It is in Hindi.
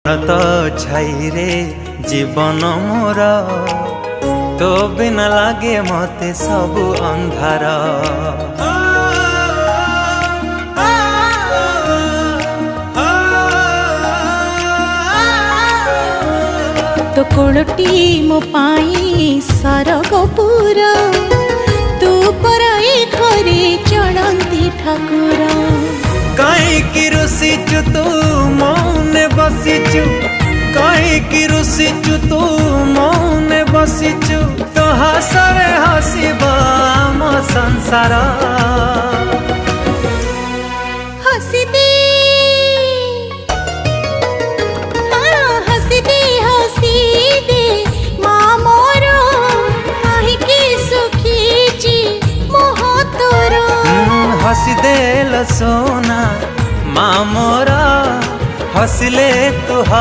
तो छाई रे जीवन मोर तो बिना लागे मते सबु अंधार। तो कोलटी मो पाई सरगपुर तू पराई घरे चलती ठाकुर। कहीं रुसीचु तू मौने बसीचु, कहीं रुसीचु तू मौने बसीचु, तो हसरे हसीबा आम संसार। हसी दे हसी दे हसी दे माँ मोर काहीकि सुखीची मोह तोर। हसी देल सोना माँ मोरा हसले तू।